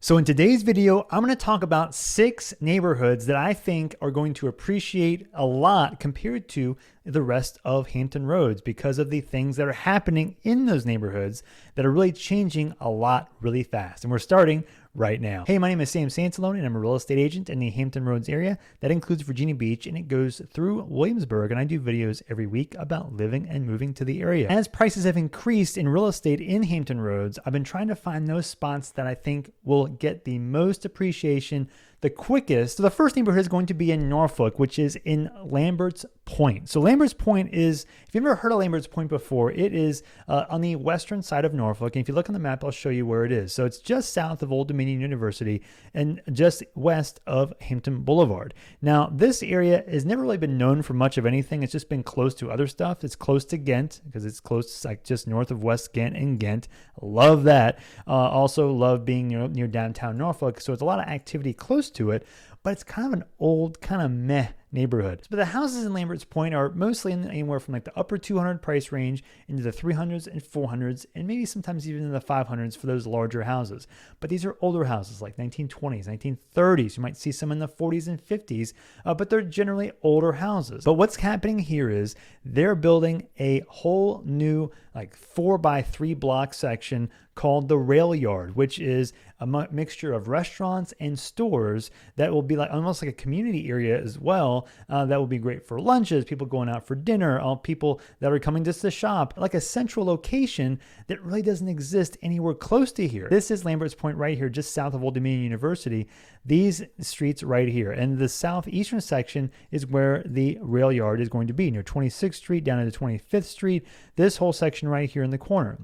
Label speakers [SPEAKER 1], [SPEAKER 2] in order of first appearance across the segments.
[SPEAKER 1] So in today's video, I'm going to talk about 6 neighborhoods that I think are going to appreciate a lot compared to the rest of Hampton Roads because of the things that are happening in those neighborhoods that are really changing a lot really fast. And we're starting right now. Hey, my name is Sam Santalone and I'm a real estate agent in the Hampton Roads area. That includes Virginia Beach and it goes through Williamsburg, and I do videos every week about living and moving to the area. As prices have increased in real estate in Hampton Roads, I've been trying to find those spots that I think will get the most appreciation the quickest. So the first neighborhood is going to be in Norfolk, which is in Lambert's Point. So Lambert's Point is, if you've ever heard of Lambert's Point before, it is on the western side of Norfolk. And if you look on the map, I'll show you where it is. So it's just south of Old Dominion University and just west of Hampton Boulevard. Now, this area has never really been known for much of anything. It's just been close to other stuff. It's close to Ghent because it's close, like just north of West Ghent and Ghent. Love that. Also love being near downtown Norfolk. So it's a lot of activity close to it, but it's kind of an old, kind of meh neighborhood. But the houses in Lambert's Point are mostly anywhere from like the upper 200 price range into the 300s and 400s, and maybe sometimes even in the 500s for those larger houses. But these are older houses like 1920s, 1930s. You might see some in the 40s and 50s, but they're generally older houses. But what's happening here is they're building a whole new like 4x3 block section called the Rail Yard, which is a mixture of restaurants and stores that will be like almost like a community area as well. That will be great for lunches, people going out for dinner, all people that are coming just to shop, like a central location that really doesn't exist anywhere close to here. This is Lambert's Point right here, just south of Old Dominion University. These streets right here. And the southeastern section is where the Rail Yard is going to be, near 26th Street down to 25th Street. This whole section right here in the corner.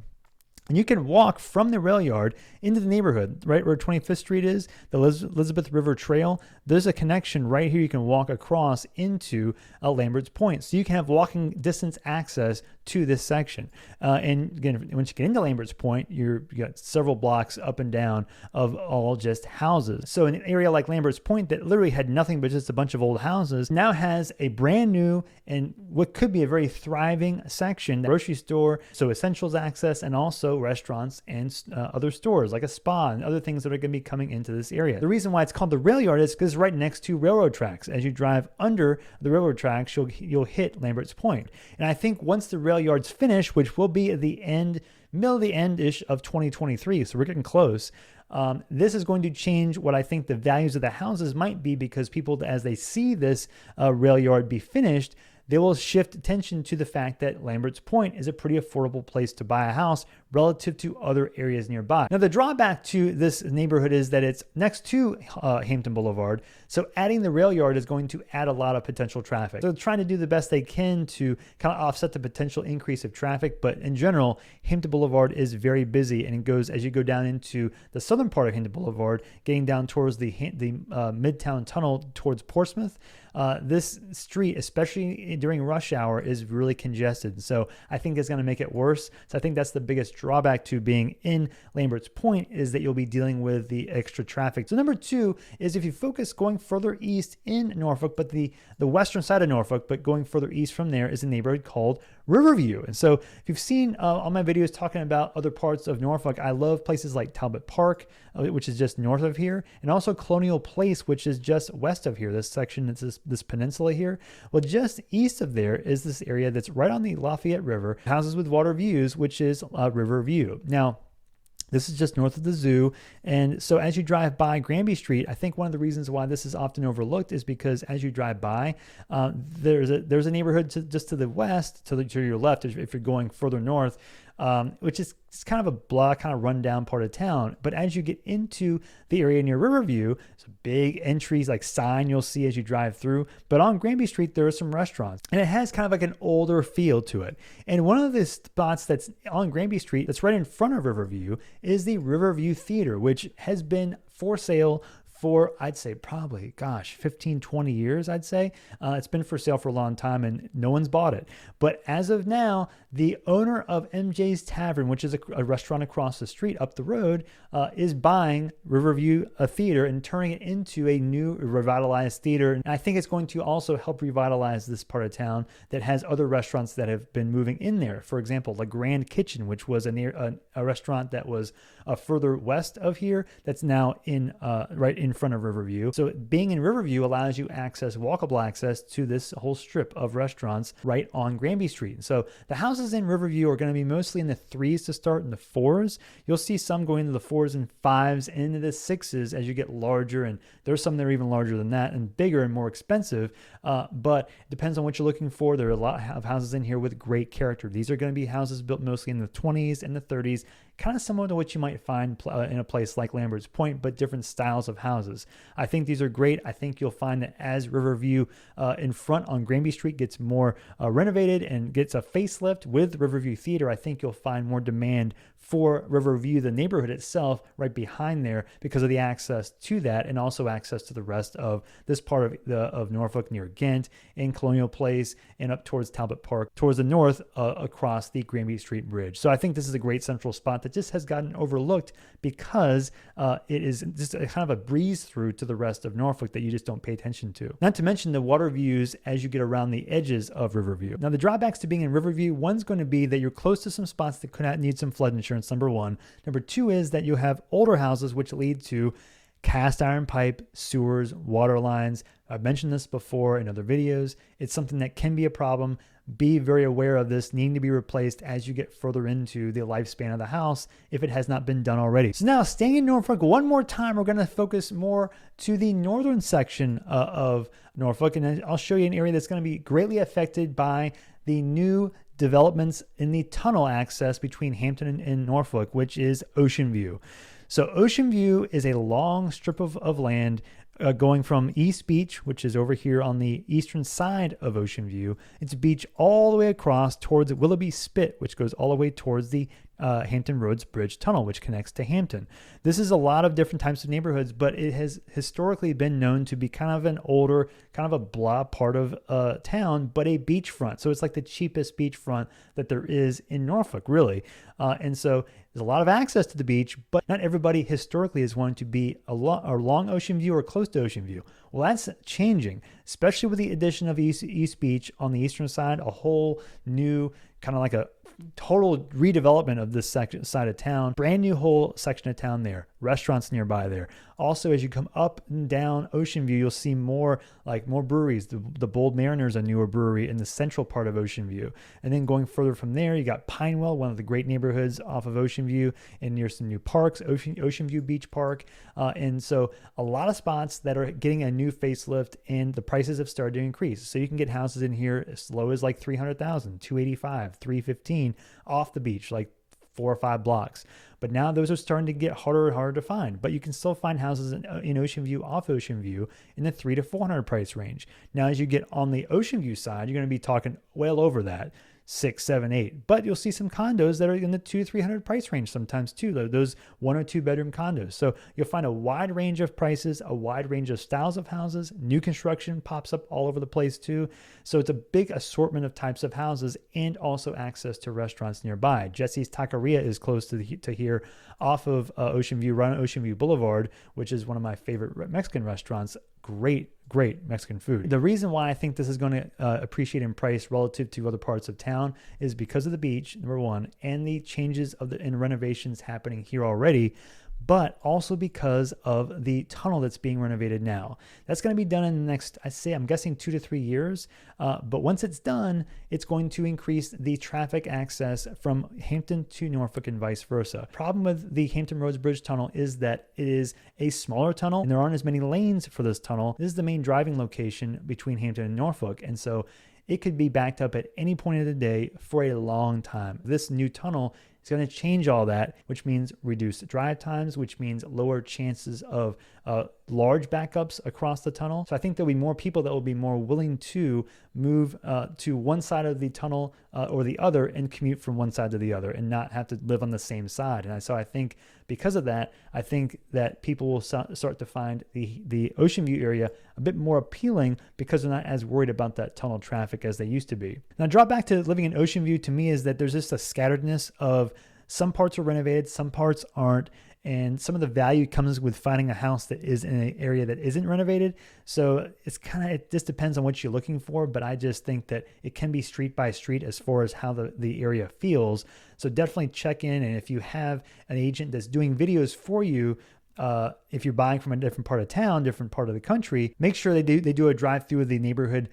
[SPEAKER 1] And you can walk from the rail yard into the neighborhood, right where 25th Street is, the Elizabeth River Trail. There's a connection right here. You can walk across into Lambert's Point. So you can have walking distance access to this section. And again, once you get into Lambert's Point, you got several blocks up and down of all just houses. So an area like Lambert's Point that literally had nothing but just a bunch of old houses now has a brand new and what could be a very thriving section, grocery store, so essentials access, and also restaurants and other stores like a spa and other things that are going to be coming into this area. The reason why it's called the rail yard is because it's right next to railroad tracks. As you drive under the railroad tracks, you'll hit Lambert's Point. And I think once the rail yard's finished, which will be at the end, middle of the end-ish of 2023, so we're getting close, this is going to change what I think the values of the houses might be, because people, as they see this rail yard be finished, they will shift attention to the fact that Lambert's Point is a pretty affordable place to buy a house relative to other areas nearby. Now, the drawback to this neighborhood is that it's next to Hampton Boulevard, so adding the rail yard is going to add a lot of potential traffic. So they're trying to do the best they can to kind of offset the potential increase of traffic, but in general, Hampton Boulevard is very busy, and it goes as you go down into the southern part of Hampton Boulevard, getting down towards the Midtown Tunnel towards Portsmouth. This street, especially during rush hour, is really congested. So I think it's going to make it worse. So I think that's the biggest drawback to being in Lambert's Point, is that you'll be dealing with the extra traffic. So number 2 is if you focus going further east in Norfolk, but the western side of Norfolk, but going further east from there is a neighborhood called Riverview. And so if you've seen all my videos talking about other parts of Norfolk, I love places like Talbot Park, which is just north of here, and also Colonial Place, which is just west of here. This section, it's this peninsula here. Well, just east of there is this area that's right on the Lafayette River, houses with water views, which is Riverview. Now, this is just north of the zoo. And so as you drive by Granby Street, I think one of the reasons why this is often overlooked is because as you drive by, there's a neighborhood just to the west, to your left, if you're going further north, which is kind of a blah, kind of rundown part of town. But as you get into the area near Riverview, it's a big entries like sign you'll see as you drive through. But on Granby Street, there are some restaurants, and it has kind of like an older feel to it. And one of the spots that's on Granby Street that's right in front of Riverview is the Riverview Theater, which has been for sale for, I'd say probably, gosh, 15, 20 years, I'd say. It's been for sale for a long time and no one's bought it. But as of now, the owner of MJ's Tavern, which is a restaurant across the street up the road, is buying Riverview Theater and turning it into a new revitalized theater. And I think it's going to also help revitalize this part of town that has other restaurants that have been moving in there. For example, the Grand Kitchen, which was a restaurant that was further west of here, that's now right in front of Riverview. So being in Riverview allows you walkable access to this whole strip of restaurants right on Granby Street. So the houses in Riverview are going to be mostly in the 3s to start and the 4s. You'll see some going into the 4s and 5s and into the 6s as you get larger, and there's some that are even larger than that and bigger and more expensive, but it depends on what you're looking for. There are a lot of houses in here with great character. These are going to be houses built mostly in the 20s and the 30s, kind of similar to what you might find in a place like Lambert's Point, but different styles of houses. I think these are great. I think you'll find that as Riverview in front on Granby Street gets more renovated and gets a facelift with Riverview Theater, I think you'll find more demand for Riverview, the neighborhood itself, right behind there because of the access to that and also access to the rest of this part of Norfolk near Ghent and Colonial Place and up towards Talbot Park, towards the north across the Granby Street Bridge. So I think this is a great central spot that just has gotten overlooked because it is just a kind of a breeze through to the rest of Norfolk that you just don't pay attention to. Not to mention the water views as you get around the edges of Riverview. Now the drawbacks to being in Riverview, one's going to be that you're close to some spots that could need some flood insurance, number one. Number two is that you have older houses which lead to cast iron pipe, sewers, water lines. I've mentioned this before in other videos. It's something that can be a problem. Be very aware of this needing to be replaced as you get further into the lifespan of the house if it has not been done already. So now staying in Norfolk one more time, we're going to focus more to the northern section of Norfolk, and I'll show you an area that's going to be greatly affected by the new developments in the tunnel access between Hampton and Norfolk, which is Ocean View. So Ocean View is a long strip of land going from East Beach, which is over here on the eastern side of Ocean View. It's a beach all the way across towards Willoughby Spit, which goes all the way towards the Hampton Roads Bridge Tunnel, which connects to Hampton. This is a lot of different types of neighborhoods, but it has historically been known to be kind of an older, kind of a blah part of town, but a beachfront. So it's like the cheapest beachfront that there is in Norfolk, really. And so there's a lot of access to the beach, but not everybody historically is wanting to be along Ocean View or close to Ocean View. Well, that's changing, especially with the addition of East Beach on the eastern side, a whole new kind of like a total redevelopment of this side of town. Brand new whole section of town there. Restaurants nearby there. Also, as you come up and down Ocean View, you'll see more breweries. The Bold Mariner's a newer brewery in the central part of Ocean View. And then going further from there, you got Pinewell, one of the great neighborhoods off of Ocean View, and near some new parks, Ocean View Beach Park. And so a lot of spots that are getting a new facelift, and the prices have started to increase. So you can get houses in here as low as like $300,000, $285,000, $315,000 off the beach, like 4 or 5 blocks. But now those are starting to get harder and harder to find. But you can still find houses in Ocean View, off Ocean View, in the $300 to $400 price range. Now, as you get on the Ocean View side, you're going to be talking well over that. 6, 7, 8. But you'll see some condos that are in the $200-300 price range sometimes too, those 1 or 2 bedroom condos. So you'll find a wide range of prices, a wide range of styles of houses. New construction pops up all over the place too. So it's a big assortment of types of houses and also access to restaurants nearby. Jesse's Taqueria is close to here off of Ocean View, right on Ocean View Boulevard, which is one of my favorite Mexican restaurants. Great Mexican food. The reason why I think this is going to appreciate in price relative to other parts of town is because of the beach, number one, and the changes and renovations happening here already, but also because of the tunnel that's being renovated now. That's going to be done in the next, I'm guessing 2 to 3 years. But once it's done, it's going to increase the traffic access from Hampton to Norfolk and vice versa. Problem with the Hampton Roads Bridge Tunnel is that it is a smaller tunnel and there aren't as many lanes for this tunnel. This is the main driving location between Hampton and Norfolk. And so it could be backed up at any point of the day for a long time. This new tunnel It's going to change all that, which means reduced drive times, which means lower chances of large backups across the tunnel. So I think there'll be more people that will be more willing to move to one side of the tunnel or the other and commute from one side to the other and not have to live on the same side. And so I think because of that, I think that people will start to find the Ocean View area a bit more appealing because they're not as worried about that tunnel traffic as they used to be. Now, draw back to living in Ocean View to me is that there's just a scatteredness of some parts are renovated, some parts aren't. And some of the value comes with finding a house that is in an area that isn't renovated. So it just depends on what you're looking for. But I just think that it can be street by street as far as how the area feels. So definitely check in. And if you have an agent that's doing videos for you, if you're buying from a different part of town, different part of the country, make sure they do a drive through of the neighborhood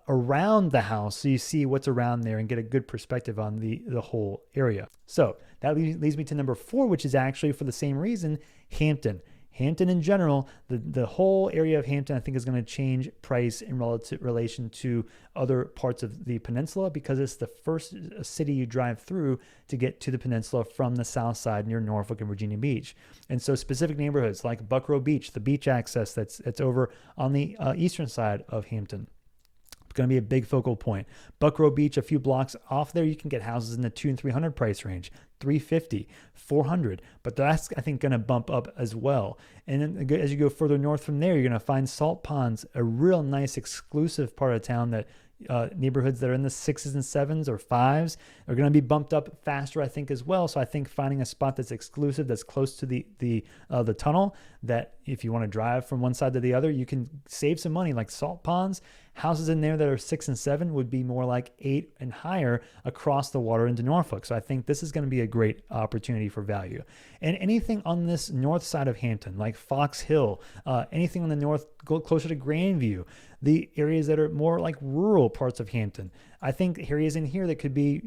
[SPEAKER 1] around the house so you see what's around there and get a good perspective on the whole area. So that leads me to number 4, which is actually for the same reason, Hampton. Hampton in general, the whole area of Hampton, I think, is going to change price in relation to other parts of the peninsula because it's the first city you drive through to get to the peninsula from the south side near Norfolk and Virginia Beach. And so specific neighborhoods like Buckrow Beach, the beach access that's over on the eastern side of Hampton, it's going to be a big focal point. Buckrow Beach, a few blocks off there, you can get houses in the $200 and $300 price range, $350, $400, but that's, I think, going to bump up as well. And then as you go further north from there, you're going to find Salt Ponds, a real nice exclusive part of town that neighborhoods that are in the 6s and 7s or 5s are going to be bumped up faster, I think, as well. So I think finding a spot that's exclusive, that's close to the tunnel, that if you want to drive from one side to the other, you can save some money. Like Salt Ponds, houses in there that are 6 and 7 would be more like 8 and higher across the water into Norfolk. So I think this is going to be a great opportunity for value. And anything on this north side of Hampton, like Fox Hill, anything on the north, go closer to Grandview, the areas that are more like rural parts of Hampton. I think areas in here that could be,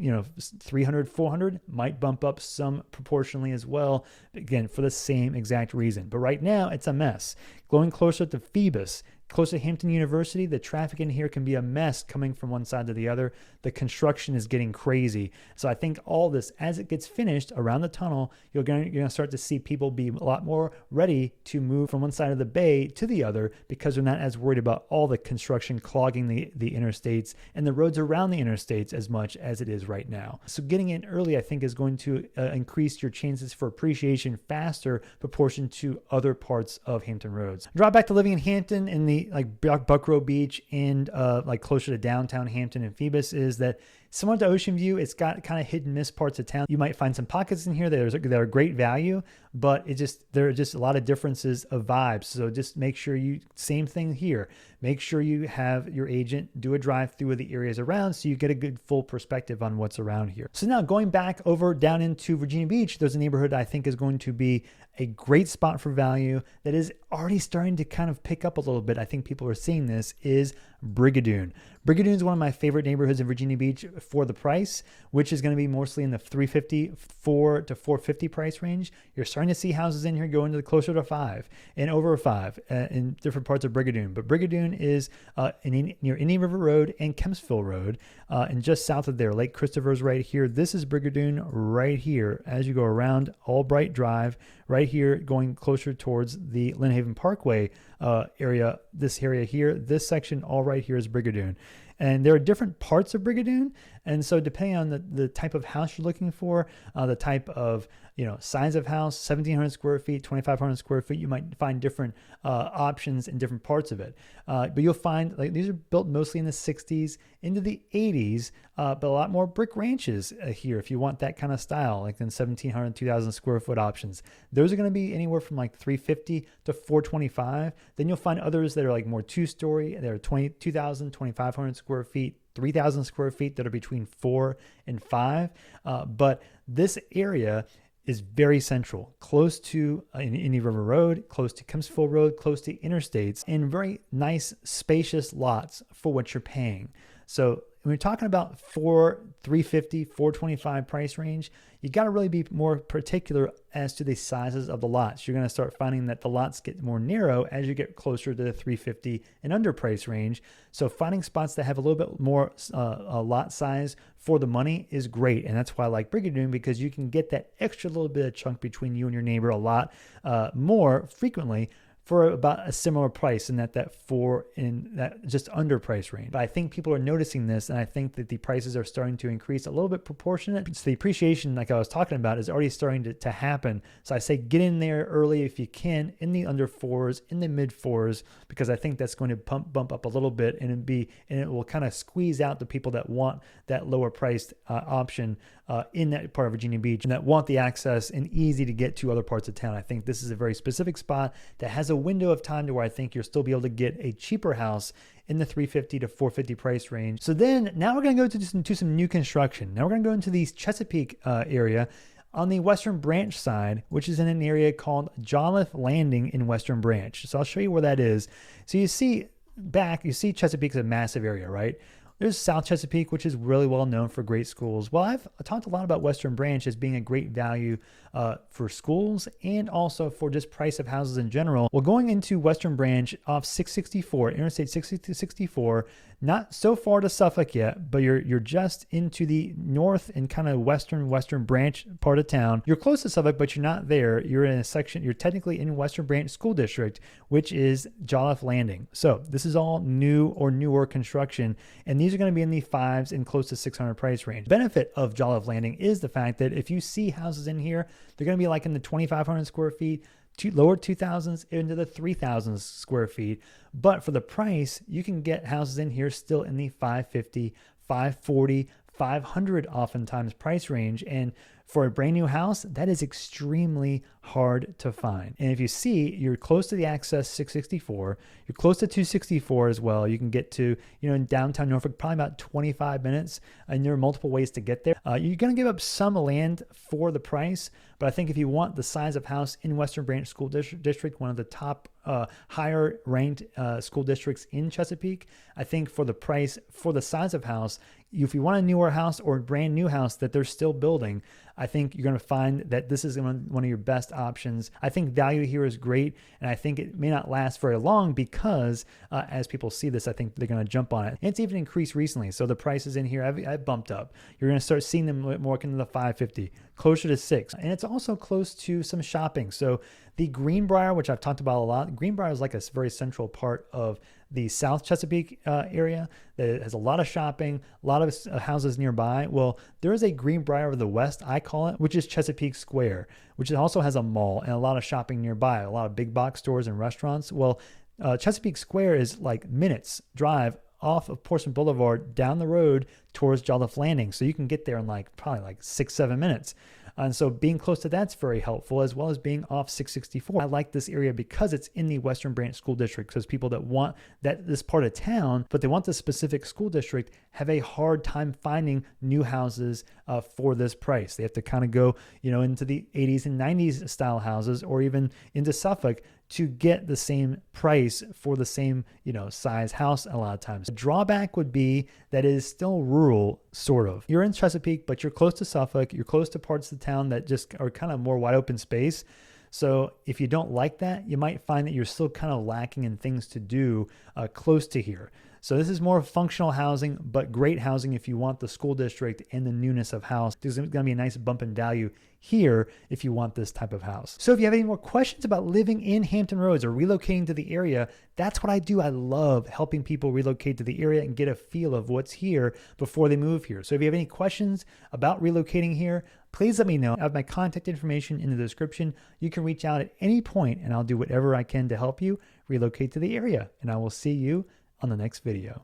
[SPEAKER 1] 300, 400 might bump up some proportionally as well, again, for the same exact reason. But right now, it's a mess. Going closer to Phoebus, close to Hampton University, the traffic in here can be a mess coming from one side to the other. The construction is getting crazy. So I think all this, as it gets finished around the tunnel, you're going to start to see people be a lot more ready to move from one side of the bay to the other because they're not as worried about all the construction clogging the interstates and the roads around the interstates as much as it is right now. So getting in early, I think, is going to increase your chances for appreciation faster proportion to other parts of Hampton Roads. Draw back to living in Hampton in the Buckrow Beach and closer to downtown Hampton and Phoebus is that similar to Ocean View, it's got kind of hit and miss parts of town. You might find some pockets in here that are great value, but there are just a lot of differences of vibes. So just make sure same thing here. Make sure you have your agent do a drive through of the areas around so you get a good full perspective on what's around here. So now going back over down into Virginia Beach, there's a neighborhood I think is going to be a great spot for value that is already starting to kind of pick up a little bit. I think people are seeing this is Brigadoon. Brigadoon is one of my favorite neighborhoods in Virginia Beach for the price, which is going to be mostly in the $354 to $450 price range. You're starting to see houses in here going to closer to $5 and over $5 in different parts of Brigadoon. But Brigadoon is near Indian River Road and Kempsville Road, and just south of there, Lake Christopher's right here. This is Brigadoon right here as you go around Albright Drive, right here going closer towards the Lynn Haven Parkway area. This area here, this section all right here is Brigadoon. And there are different parts of Brigadoon. And so depending on the type of house you're looking for, the type of size of house, 1,700 square feet, 2,500 square feet, you might find different options in different parts of it. But you'll find these are built mostly in the 60s into the 80s, but a lot more brick ranches here if you want that kind of style, like in 1,700, 2,000 square foot options. Those are going to be anywhere from like $350 to $425. Then you'll find others that are like more two-story. They're 2,000, 2,500 square feet, 3,000 square feet that are between 4 and 5. But this area is very central, close to Indian River Road, close to Kempsville Road, close to interstates, and very nice, spacious lots for what you're paying. So when you're talking about 350, 425 price range, you got to really be more particular as to the sizes of the lots. You're going to start finding that the lots get more narrow as you get closer to the 350 and under price range. So finding spots that have a little bit more a lot size for the money is great. And that's why I like Brigadoon, because you can get that extra little bit of chunk between you and your neighbor a lot more frequently for about a similar price, and that 4 in that just under price range. But I think people are noticing this, and I think that the prices are starting to increase a little bit proportionate. So the appreciation, like I was talking about, is already starting to happen. So I say get in there early if you can, in the under 4s, in the mid 4s, because I think that's going to bump up a little bit, and it will kind of squeeze out the people that want that lower priced option in that part of Virginia Beach, and that want the access and easy to get to other parts of town. I think this is a very specific spot that has a window of time to where I think you'll still be able to get a cheaper house in the 350 to 450 price range. So then now we're going to go to some new construction. Now we're going to go into the Chesapeake area on the Western Branch side, which is in an area called Jolliffe Landing in Western Branch. So I'll show you where that is. So you see Chesapeake's a massive area, right? There's South Chesapeake, which is really well known for great schools. Well, I've talked a lot about Western Branch as being a great value for schools and also for just price of houses in general. Well, going into Western Branch off 664, Interstate 664, not so far to Suffolk yet, but you're just into the north and kind of Western Branch part of town. You're close to Suffolk, but you're not there. You're in a section, you're technically in Western Branch School District, which is Jolliffe Landing. So this is all new or newer construction, and these are going to be in the 5s and close to 600 price range. The benefit of Jolliffe Landing is the fact that if you see houses in here, they're going to be like in the 2,500 square feet, lower 2,000s into the 3,000 square feet. But for the price, you can get houses in here still in the 550, 540, 500 oftentimes price range. And for a brand new house, that is extremely hard to find. And if you see, you're close to the Access 664, you're close to 264 as well. You can get to, in downtown Norfolk, probably about 25 minutes, and there are multiple ways to get there. You're going to give up some land for the price, but I think if you want the size of house in Western Branch School District, one of the top higher ranked school districts in Chesapeake, I think for the price, for the size of house, if you want a newer house or a brand new house that they're still building, I think you're going to find that this is one of your best options. I think value here is great, and I think it may not last very long because as people see this, I think they're going to jump on it. And it's even increased recently, so the prices in here have bumped up. You're going to start seeing them more into the 550, closer to 6, and it's also close to some shopping. So the Greenbrier, which I've talked about a lot, Greenbrier is like a very central part of the South Chesapeake area that has a lot of shopping, a lot of houses nearby. Well, there is a Greenbrier of the West, I call it, which is Chesapeake Square, which also has a mall and a lot of shopping nearby, a lot of big box stores and restaurants. Well, Chesapeake Square is like minutes drive off of Portsmouth Boulevard down the road towards Jolliffe Landing. So you can get there in probably 6-7 minutes. And so being close to that's very helpful, as well as being off 664. I like this area because it's in the Western Branch School District. So people that want this part of town, but they want the specific school district, have a hard time finding new houses for this price. They have to kind of go, into the 80s and 90s style houses, or even into Suffolk, to get the same price for the same, size house a lot of times. The drawback would be that it is still rural, sort of. You're in Chesapeake, but you're close to Suffolk. You're close to parts of the town that just are kind of more wide open space. So if you don't like that, you might find that you're still kind of lacking in things to do close to here. So this is more functional housing, but great housing if you want the school district and the newness of house. There's going to be a nice bump in value here if you want this type of house. So if you have any more questions about living in Hampton Roads or relocating to the area, that's what I do. I love helping people relocate to the area and get a feel of what's here before they move here. So if you have any questions about relocating here, please let me know. I have my contact information in the description. You can reach out at any point and I'll do whatever I can to help you relocate to the area. And I will see you on the next video.